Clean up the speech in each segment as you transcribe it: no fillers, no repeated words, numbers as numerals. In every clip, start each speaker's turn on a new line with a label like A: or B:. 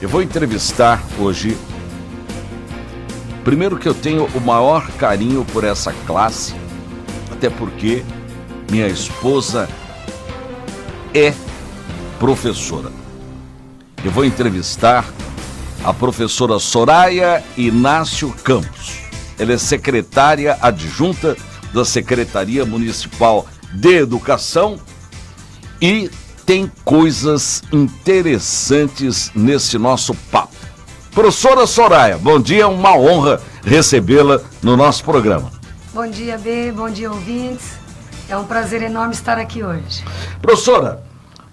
A: Eu vou entrevistar hoje, primeiro que eu tenho o maior carinho por essa classe, até porque minha esposa é professora. Eu vou entrevistar a professora Soraya Inácio Campos. Ela é secretária adjunta da Secretaria Municipal de Educação e tem coisas interessantes nesse nosso papo. Professora Soraya, bom dia, é uma honra recebê-la no nosso programa.
B: Bom dia, B, bom dia, ouvintes. É um prazer enorme estar aqui hoje.
A: Professora,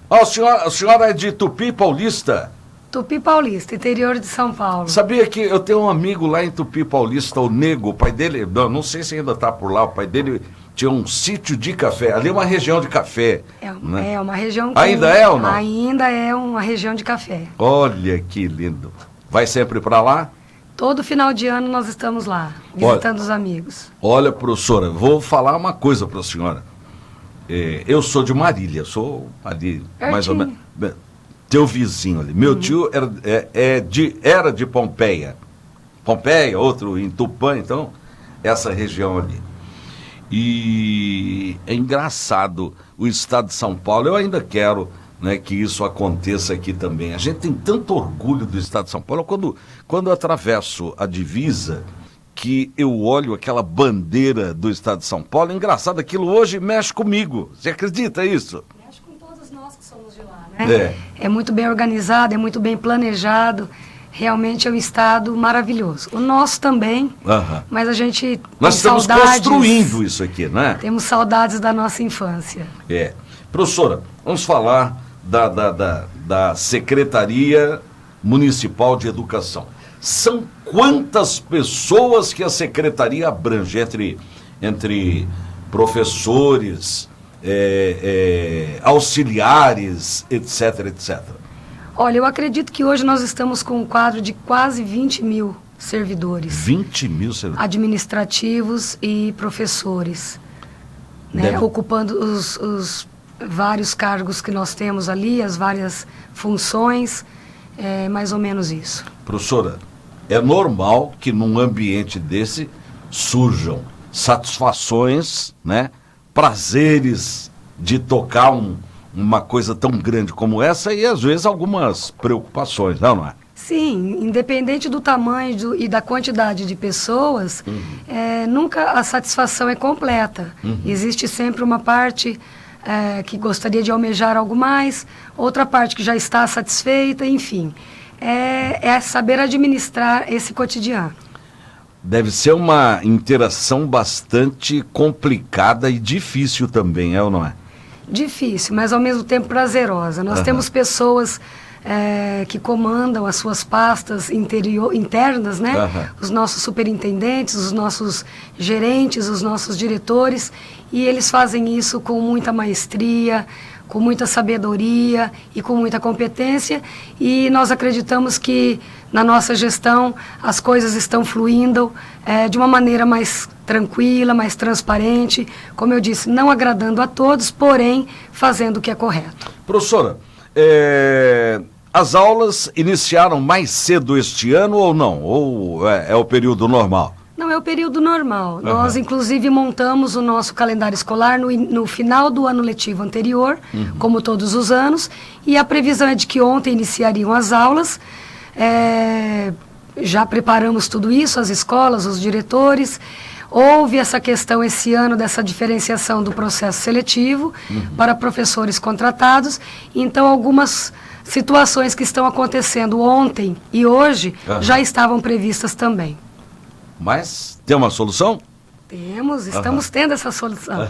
A: a senhora é de Tupi Paulista?
B: Tupi Paulista, interior de São Paulo.
A: Sabia que eu tenho um amigo lá em Tupi Paulista, o Nego, o pai dele, não sei se ainda está por lá, o pai dele tinha um sítio de café, ali é uma região de café.
B: É uma região...
A: Ainda é ou não?
B: Ainda é uma região de café.
A: Olha que lindo. Vai sempre para lá?
B: Todo final de ano nós estamos lá, visitando os amigos.
A: Olha, professora, vou falar uma coisa para a senhora. Eu sou de Marília, sou ali, mais ou menos... Teu vizinho ali. Meu tio era de Pompeia. Pompeia, outro em Tupã, então, essa região ali. E é engraçado, o estado de São Paulo, eu ainda quero, né, que isso aconteça aqui também. A gente tem tanto orgulho do estado de São Paulo, quando eu atravesso a divisa, que eu olho aquela bandeira do estado de São Paulo, é engraçado, aquilo hoje mexe comigo. Você acredita nisso?
B: Mexe com todos nós que somos de lá, né? É muito bem organizado, é muito bem planejado. Realmente é um estado maravilhoso. O nosso também, mas a gente
A: Nós estamos construindo isso aqui, né?
B: Temos saudades da nossa infância.
A: Professora, vamos falar da Secretaria Municipal de Educação. São quantas pessoas que a Secretaria abrange entre professores, auxiliares, etc, etc?
B: Olha, eu acredito que hoje nós estamos com um quadro de quase 20 mil servidores.
A: 20 mil servidores?
B: Administrativos e professores, né? Ocupando os vários cargos que nós temos ali, as várias funções, mais ou menos isso.
A: Professora, é normal que num ambiente desse surjam satisfações, né? Prazeres de tocar uma coisa tão grande como essa e às vezes algumas preocupações, não é?
B: Sim, independente do tamanho e da quantidade de pessoas, nunca a satisfação é completa. Existe sempre uma parte que gostaria de almejar algo mais, outra parte que já está satisfeita, enfim. É saber administrar esse cotidiano.
A: Deve ser uma interação bastante complicada e difícil também, ou não é?
B: Difícil, mas ao mesmo tempo prazerosa. Nós temos pessoas que comandam as suas pastas internas, né? Os nossos superintendentes, os nossos gerentes, os nossos diretores, e eles fazem isso com muita maestria, com muita sabedoria e com muita competência, e nós acreditamos que na nossa gestão as coisas estão fluindo de uma maneira mais tranquila, mais transparente, como eu disse, não agradando a todos, porém fazendo o que é correto.
A: Professora, as aulas iniciaram mais cedo este ano ou não? Ou é o período normal?
B: Não, é o período normal. Nós, inclusive, montamos o nosso calendário escolar no final do ano letivo anterior, como todos os anos, e a previsão é de que ontem iniciariam as aulas. Já preparamos tudo isso, as escolas, os diretores. Houve essa questão esse ano dessa diferenciação do processo seletivo para professores contratados, então algumas situações que estão acontecendo ontem e hoje já estavam previstas também.
A: Mas tem uma solução?
B: Temos, estamos tendo essa solução.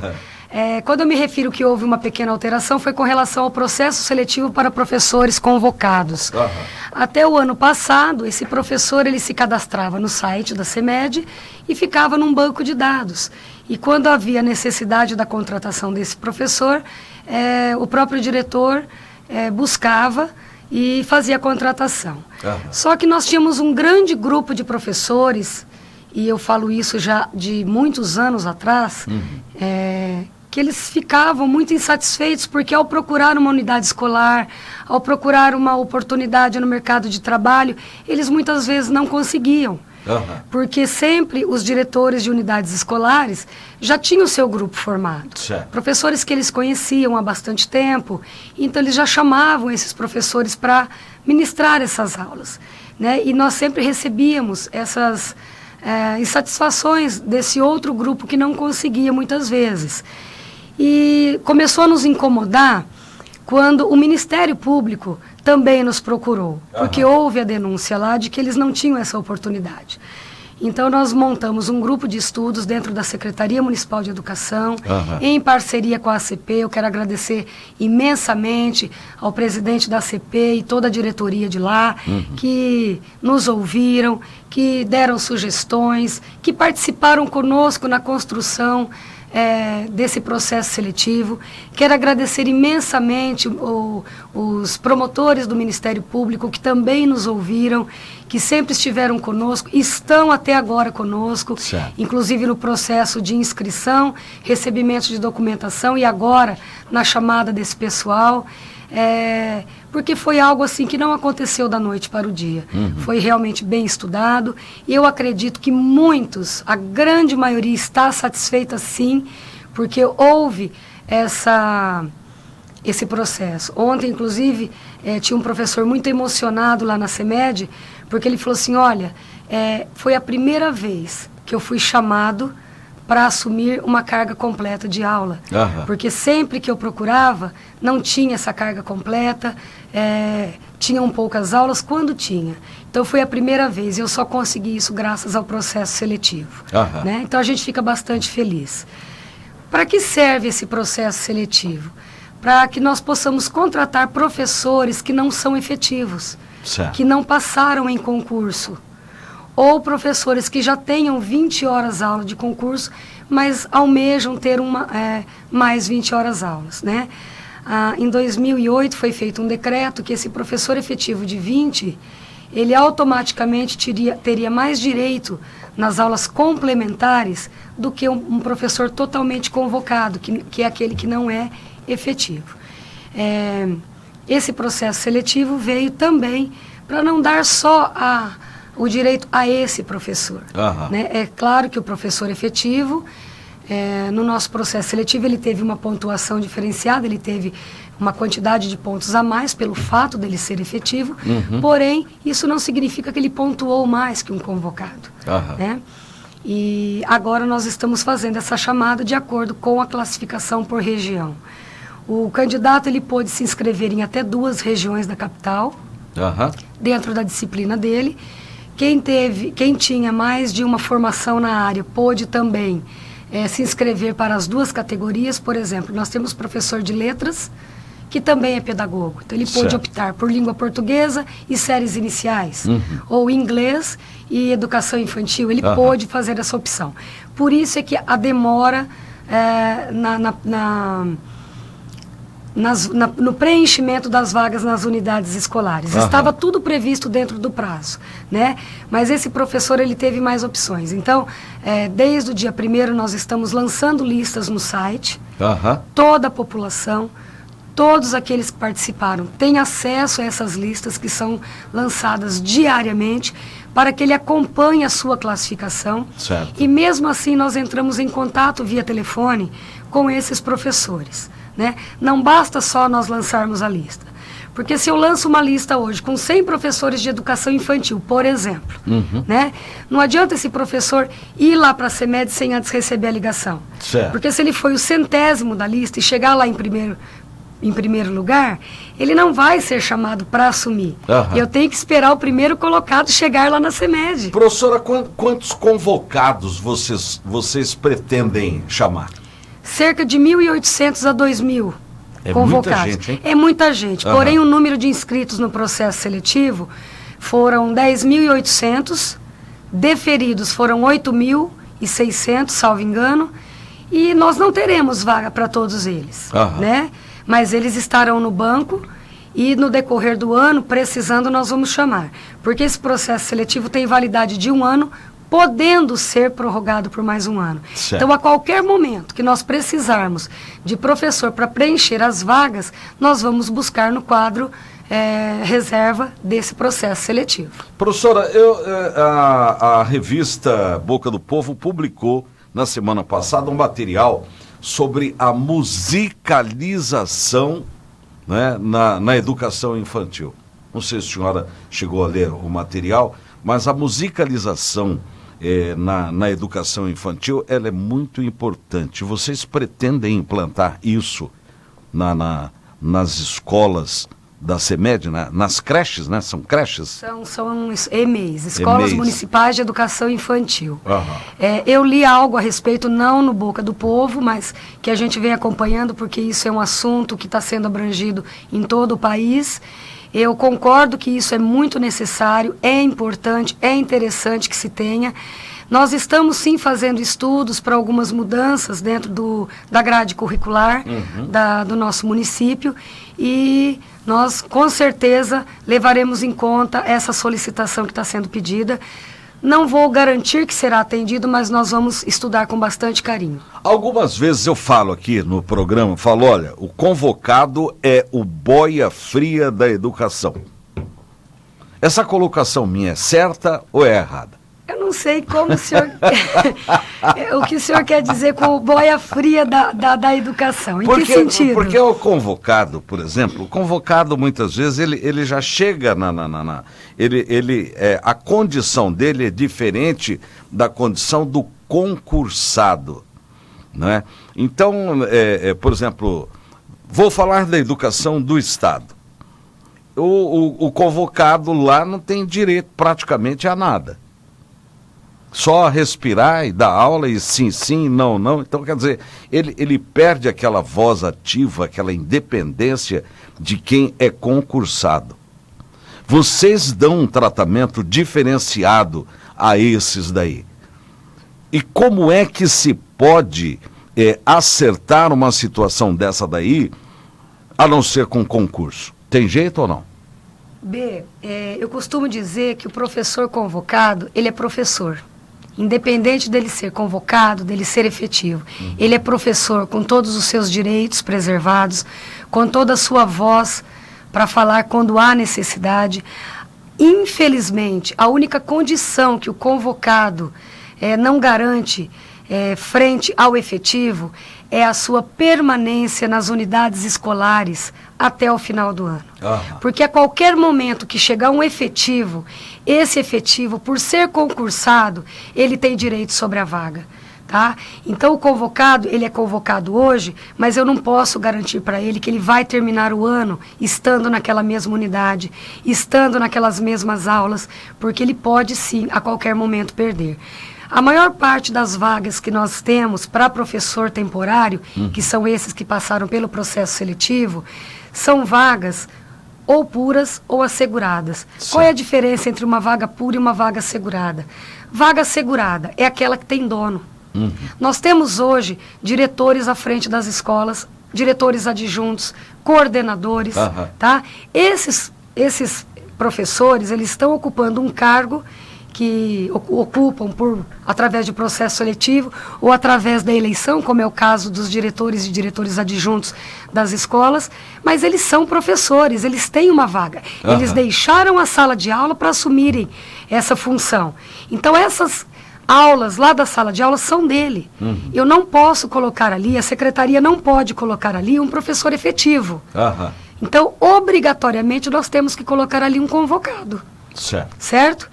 B: Quando eu me refiro que houve uma pequena alteração, foi com relação ao processo seletivo para professores convocados. Até o ano passado, esse professor ele se cadastrava no site da CEMED e ficava num banco de dados. E quando havia necessidade da contratação desse professor, o próprio diretor buscava e fazia a contratação. Só que nós tínhamos um grande grupo de professores, e eu falo isso já de muitos anos atrás, que eles ficavam muito insatisfeitos porque ao procurar uma unidade escolar, ao procurar uma oportunidade no mercado de trabalho, eles muitas vezes não conseguiam. Porque sempre os diretores de unidades escolares já tinham o seu grupo formado.
A: Certo.
B: Professores que eles conheciam há bastante tempo, então eles já chamavam esses professores para ministrar essas aulas, né? E nós sempre recebíamos essas insatisfações desse outro grupo que não conseguia muitas vezes. E começou a nos incomodar quando o Ministério Público também nos procurou, porque houve a denúncia lá de que eles não tinham essa oportunidade. Então, nós montamos um grupo de estudos dentro da Secretaria Municipal de Educação, em parceria com a ACP. Eu quero agradecer imensamente ao presidente da ACP e toda a diretoria de lá, que nos ouviram, que deram sugestões, que participaram conosco na construção desse processo seletivo. Quero agradecer imensamente os promotores do Ministério Público, que também nos ouviram, que sempre estiveram conosco, estão até agora conosco,
A: certo.
B: Inclusive no processo de inscrição, recebimento de documentação e agora na chamada desse pessoal. Porque foi algo assim que não aconteceu da noite para o dia. Foi realmente bem estudado e eu acredito que muitos, a grande maioria, está satisfeita sim, porque houve esse processo. Ontem, inclusive, tinha um professor muito emocionado lá na CEMED, porque ele falou assim, olha, foi a primeira vez que eu fui chamado para assumir uma carga completa de aula. Porque sempre que eu procurava, não tinha essa carga completa, tinham poucas aulas quando tinha. Então foi a primeira vez, e eu só consegui isso graças ao processo seletivo. Né? Então a gente fica bastante feliz. Para que serve esse processo seletivo? Para que nós possamos contratar professores que não são efetivos, certo. Que não passaram em concurso, ou professores que já tenham 20 horas aula de concurso, mas almejam ter mais 20 horas aulas, né? Em 2008 foi feito um decreto que esse professor efetivo de 20, ele automaticamente teria mais direito nas aulas complementares do que um professor totalmente convocado, que é aquele que não é efetivo. Esse processo seletivo veio também para não dar só o direito a esse professor. Né? É claro que o professor efetivo, no nosso processo seletivo, ele teve uma pontuação diferenciada, ele teve uma quantidade de pontos a mais pelo fato dele ser efetivo, porém, isso não significa que ele pontuou mais que um convocado. Né? E agora nós estamos fazendo essa chamada de acordo com a classificação por região. O candidato ele pôde se inscrever em até 2 regiões da capital, dentro da disciplina dele. Quem tinha mais de uma formação na área pôde também se inscrever para as 2 categorias. Por exemplo, nós temos professor de letras, que também é pedagogo. Então, ele pôde optar por língua portuguesa e séries iniciais, ou inglês e educação infantil. Ele pôde fazer essa opção. Por isso é que a demora no preenchimento das vagas nas unidades escolares. Estava tudo previsto dentro do prazo, né? Mas esse professor, ele teve mais opções. Então, desde o dia 1º, nós estamos lançando listas no site. Toda a população, todos aqueles que participaram, têm acesso a essas listas que são lançadas diariamente para que ele acompanhe a sua classificação. Certo. E mesmo assim, nós entramos em contato via telefone com esses professores. Né? Não basta só nós lançarmos a lista. Porque se eu lanço uma lista hoje com 100 professores de educação infantil, por exemplo, né? Não adianta esse professor ir lá para a CEMED sem antes receber a ligação. Certo. Porque se ele foi o 100º da lista e chegar lá em primeiro lugar, ele não vai ser chamado para assumir. Eu tenho que esperar o primeiro colocado chegar lá na CEMED.
A: Professora, quantos convocados vocês pretendem chamar?
B: Cerca de 1.800 a 2.000 convocados.
A: Muita gente, hein?
B: É muita gente. Porém, o número de inscritos no processo seletivo foram 10.800, deferidos foram 8.600, salvo engano, e nós não teremos vaga para todos eles, né? Mas eles estarão no banco e no decorrer do ano, precisando, nós vamos chamar. Porque esse processo seletivo tem validade de 1 ano podendo ser prorrogado por mais um ano.
A: Certo.
B: Então, a qualquer momento que nós precisarmos de professor para preencher as vagas, nós vamos buscar no quadro reserva desse processo seletivo.
A: Professora, a revista Boca do Povo publicou na semana passada um material sobre a musicalização, né, na educação infantil. Não sei se a senhora chegou a ler o material, mas a musicalização na educação infantil, ela é muito importante. Vocês pretendem implantar isso nas escolas da CEMED, nas creches, né? São creches?
B: São EMEIs, Escolas Municipais de Educação Infantil.
A: Uhum.
B: Eu li algo a respeito, não no Boca do Povo, mas que a gente vem acompanhando, porque isso é um assunto que está sendo abrangido em todo o país. Eu concordo que isso é muito necessário, é importante, é interessante que se tenha. Nós estamos, sim, fazendo estudos para algumas mudanças dentro da grade curricular do nosso município e nós, com certeza, levaremos em conta essa solicitação que está sendo pedida. Não vou garantir que será atendido, mas nós vamos estudar com bastante carinho.
A: Algumas vezes eu falo aqui no programa, olha, o convocado é o boia fria da educação. Essa colocação minha é certa ou é errada?
B: Eu não sei como o senhor... o que o senhor quer dizer com o boia fria da educação. Em que sentido?
A: Porque o convocado, por exemplo, o convocado muitas vezes ele já chega a condição dele é diferente da condição do concursado, né? Então, por exemplo, vou falar da educação do Estado. O convocado lá não tem direito praticamente a nada. Só respirar e dar aula e sim, sim, não, não. Então, quer dizer, ele perde aquela voz ativa, aquela independência de quem é concursado. Vocês dão um tratamento diferenciado a esses daí. E como é que se pode acertar uma situação dessa daí, a não ser com concurso? Tem jeito ou não?
B: Eu costumo dizer que o professor convocado, ele é professor. Independente dele ser convocado, dele ser efetivo. Ele é professor com todos os seus direitos preservados, com toda a sua voz para falar quando há necessidade. Infelizmente, a única condição que o convocado não garante frente ao efetivo é a sua permanência nas unidades escolares até o final do ano. Porque a qualquer momento que chegar um efetivo, esse efetivo, por ser concursado, ele tem direito sobre a vaga. Tá? Então o convocado, ele é convocado hoje, mas eu não posso garantir para ele que ele vai terminar o ano estando naquela mesma unidade, estando naquelas mesmas aulas, porque ele pode sim, a qualquer momento, perder. A maior parte das vagas que nós temos para professor temporário, que são esses que passaram pelo processo seletivo, são vagas ou puras ou asseguradas. Sim. Qual é a diferença entre uma vaga pura e uma vaga assegurada? Vaga assegurada é aquela que tem dono. Nós temos hoje diretores à frente das escolas, diretores adjuntos, coordenadores, tá? Esses professores, eles estão ocupando um cargo que ocupam através de processo seletivo ou através da eleição, como é o caso dos diretores e diretores adjuntos das escolas, mas eles são professores, eles têm uma vaga. Eles deixaram a sala de aula para assumirem essa função. Então, essas aulas lá da sala de aula são dele. Eu não posso colocar ali, a secretaria não pode colocar ali um professor efetivo. Então, obrigatoriamente, nós temos que colocar ali um convocado. Certo?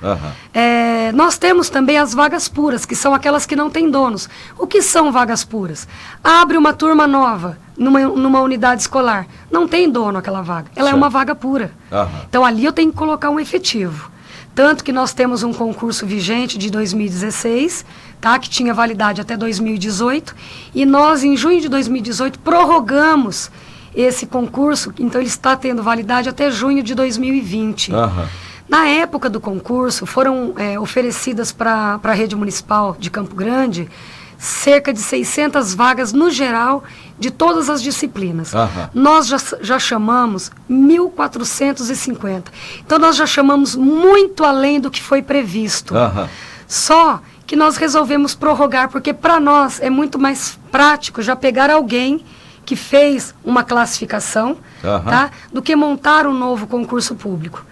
B: Nós temos também as vagas puras, que são aquelas que não têm donos. O que são vagas puras? Abre uma turma nova numa unidade escolar. Não tem dono aquela vaga. Ela é uma vaga pura. Então ali eu tenho que colocar um efetivo. Tanto que nós temos um concurso vigente de 2016, tá, que tinha validade até 2018, e nós, em junho de 2018, prorrogamos esse concurso, então ele está tendo validade até junho de 2020. Na época do concurso, foram oferecidas para a rede municipal de Campo Grande cerca de 600 vagas no geral de todas as disciplinas. Nós já chamamos 1.450. Então nós já chamamos muito além do que foi previsto. Só que nós resolvemos prorrogar, porque para nós é muito mais prático já pegar alguém que fez uma classificação, tá, do que montar um novo concurso público.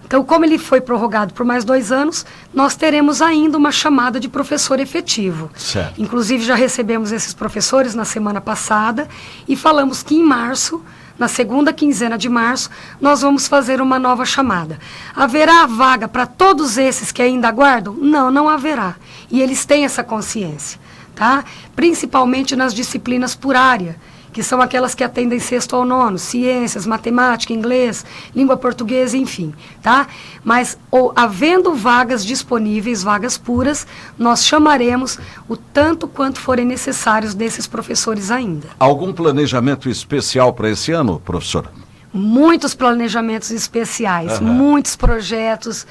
B: Então, como ele foi prorrogado por mais 2 anos, nós teremos ainda uma chamada de professor efetivo.
A: Certo.
B: Inclusive, já recebemos esses professores na semana passada e falamos que em março, na segunda quinzena de março, nós vamos fazer uma nova chamada. Haverá vaga para todos esses que ainda aguardam? Não, não haverá. E eles têm essa consciência, tá? Principalmente nas disciplinas por área, que são aquelas que atendem 6º ao 9º, ciências, matemática, inglês, língua portuguesa, enfim, tá? Mas, havendo vagas disponíveis, vagas puras, nós chamaremos o tanto quanto forem necessários desses professores ainda.
A: Algum planejamento especial para esse ano, professora?
B: Muitos planejamentos especiais, muitos projetos.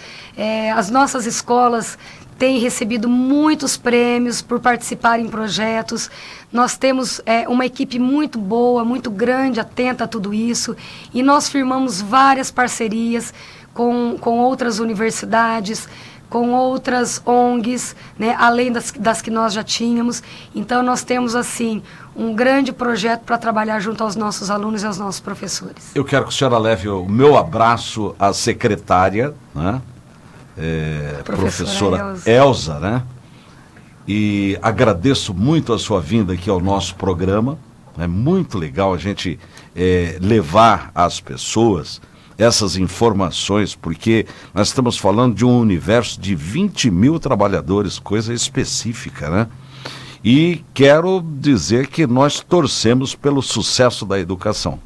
B: As nossas escolas têm recebido muitos prêmios por participar em projetos. Nós temos uma equipe muito boa, muito grande, atenta a tudo isso. E nós firmamos várias parcerias com outras universidades, com outras ONGs, né, além das que nós já tínhamos. Então, nós temos, assim, um grande projeto para trabalhar junto aos nossos alunos e aos nossos professores.
A: Eu quero que a senhora leve o meu abraço à secretária, né? Professora Elza, né? E agradeço muito a sua vinda aqui ao nosso programa. É muito legal a gente levar às pessoas essas informações, porque nós estamos falando de um universo de 20 mil trabalhadores, coisa específica, né? E quero dizer que nós torcemos pelo sucesso da educação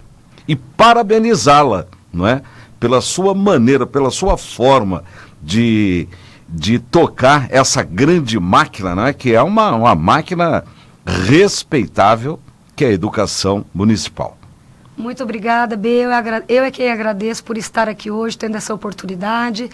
A: e parabenizá-la, não é? Pela sua maneira, pela sua forma de tocar essa grande máquina, né? Que é uma máquina respeitável, que é a educação municipal.
B: Muito obrigada, Bê. Eu é quem agradeço por estar aqui hoje, tendo essa oportunidade.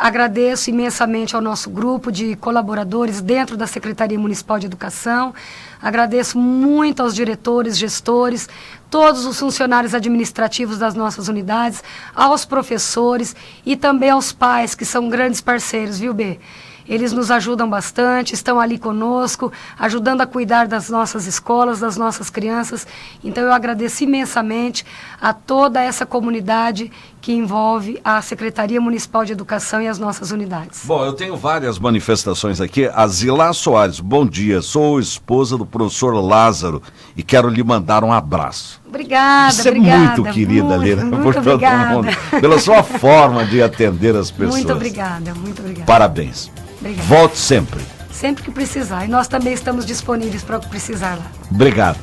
B: Agradeço imensamente ao nosso grupo de colaboradores dentro da Secretaria Municipal de Educação. Agradeço muito aos diretores, gestores, todos os funcionários administrativos das nossas unidades, aos professores e também aos pais, que são grandes parceiros, viu, Bê? Eles nos ajudam bastante, estão ali conosco, ajudando a cuidar das nossas escolas, das nossas crianças. Então, eu agradeço imensamente a toda essa comunidade que envolve a Secretaria Municipal de Educação e as nossas unidades.
A: Bom, eu tenho várias manifestações aqui. A Zilá Soares, bom dia, sou esposa do professor Lázaro e quero lhe mandar um abraço.
B: Obrigada,
A: Você
B: obrigada.
A: É muito querida, Lira, por todo
B: obrigada.
A: mundo, pela sua forma de atender as pessoas.
B: Muito obrigada, muito obrigada.
A: Parabéns.
B: Obrigada.
A: Volte sempre.
B: Sempre que precisar. E nós também estamos disponíveis para o que precisar lá.
A: Obrigado.